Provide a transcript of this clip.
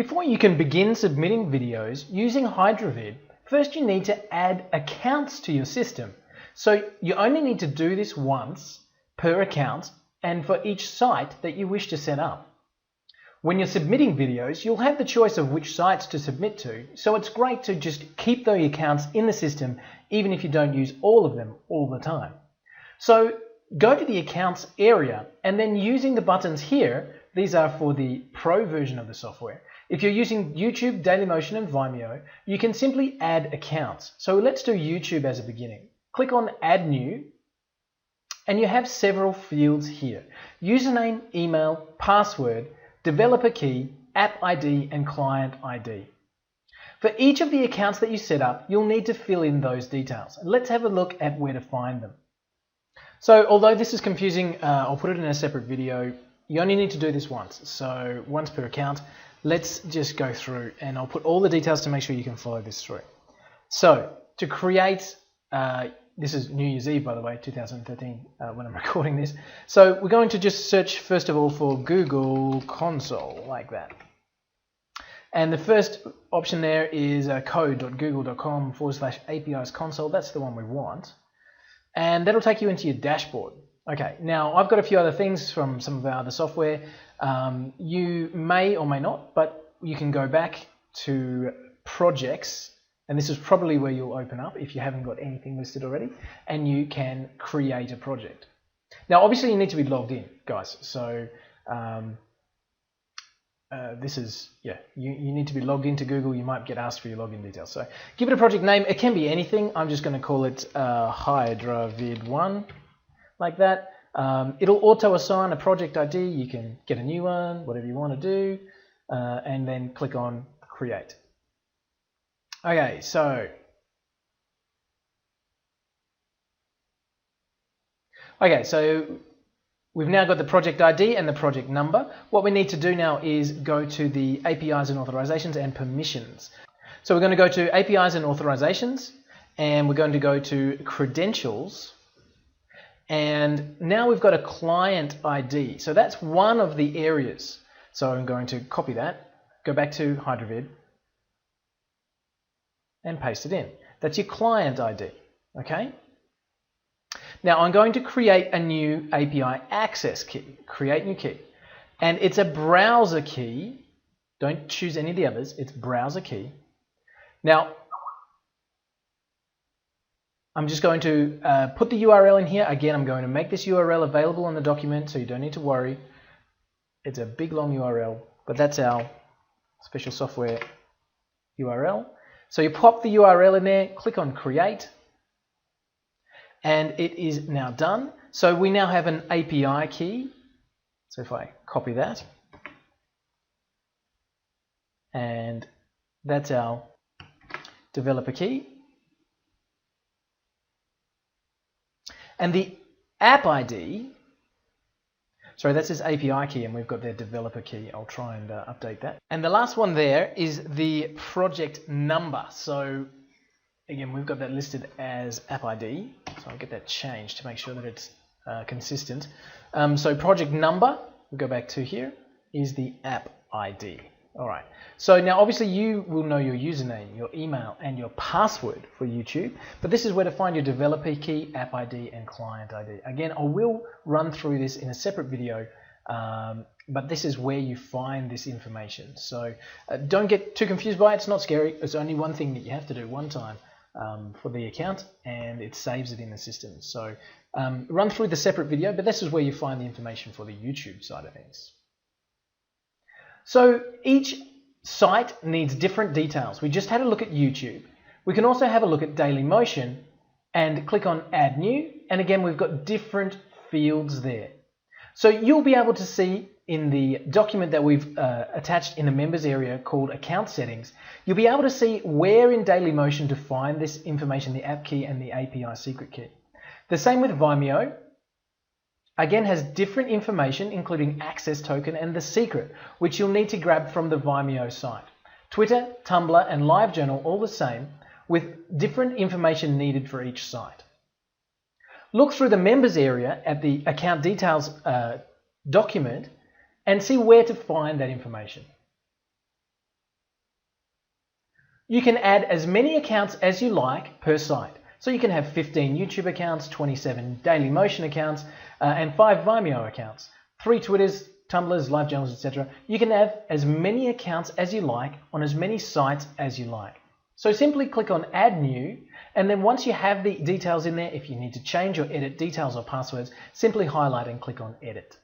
Before you can begin submitting videos using Hydravid, first you need to add accounts to your system. So you only need to do this once per account and for each site that you wish to set up. When you're submitting videos, you'll have the choice of which sites to submit to, so it's great to just keep those accounts in the system even if you don't use all of them all the time. So go to the accounts area and then using the buttons here, these are for the pro version of the software. If you're using YouTube, Dailymotion and Vimeo, you can simply add accounts. So let's do YouTube as a beginning. Click on Add New and you have several fields here. Username, email, password, developer key, app ID and client ID. For each of the accounts that you set up, you'll need to fill in those details. Let's have a look at where to find them. So although this is confusing, I'll put it in a separate video. You only need to do this once, so once per account. Let's just go through and I'll put all the details to make sure you can follow this through. So to create, this is New Year's Eve by the way, 2013 when I'm recording this. So we're going to just search first of all for Google Console like that. And the first option there is code.google.com/APIs console. That's the one we want. And that'll take you into your dashboard. Okay, now I've got a few other things from some of our other software. You may or may not, but you can go back to projects, and this is probably where you'll open up if you haven't got anything listed already, and you can create a project. Now obviously you need to be logged in, guys, so this is, you need to be logged into Google. You might get asked for your login details. So give it a project name. It can be anything. I'm just going to call it Hydravid1, like that. It'll auto assign a project ID. You can get a new one, whatever you want to do, and then click on create. Okay, so we've now got the project ID and the project number. What we need to do now is go to the APIs and authorizations and permissions. So we're going to go to APIs and authorizations, and we're going to go to credentials. And now we've got a client ID. So that's one of the areas. So I'm going to copy that, go back to Hydravid, and paste it in. That's your client ID, okay? Now I'm going to create a new API access key, create new key. And it's a browser key. Don't choose any of the others, it's browser key. Now, I'm just going to put the URL in here. Again, I'm going to make this URL available on the document, so you don't need to worry. It's a big long URL, but that's our special software URL. So you pop the URL in there, click on create, and it is now done. So we now have an API key. So if I copy that, and that's our developer key. And the app ID, sorry, that's this API key, and we've got their developer key. I'll try and update that. And the last one there is the project number. So again, we've got that listed as app ID. So I'll get that changed to make sure that it's consistent. So project number, we'll go back to here, is the app ID. All right, so now obviously you will know your username, your email and your password for YouTube, but this is where to find your developer key, app ID and client ID. Again, I will run through this in a separate video, but this is where you find this information. So don't get too confused by it, it's not scary. It's only one thing that you have to do one time for the account, and it saves it in the system. So run through the separate video, but this is where you find the information for the YouTube side of things. So each site needs different details. We just had a look at YouTube. We can also have a look at Dailymotion and click on Add New. And again, we've got different fields there. So you'll be able to see in the document that we've attached in the members area called Account Settings, you'll be able to see where in Dailymotion to find this information, the app key and the API secret key. The same with Vimeo. Again, has different information, including access token and the secret, which you'll need to grab from the Vimeo site. Twitter, Tumblr, and LiveJournal all the same, with different information needed for each site. Look through the members area at the account details document and see where to find that information. You can add as many accounts as you like per site. So you can have 15 YouTube accounts, 27 Dailymotion accounts, and 5 Vimeo accounts, 3 Twitters, Tumblrs, live journals, etc. You can have as many accounts as you like on as many sites as you like. So simply click on Add New, and then once you have the details in there, if you need to change or edit details or passwords, simply highlight and click on Edit.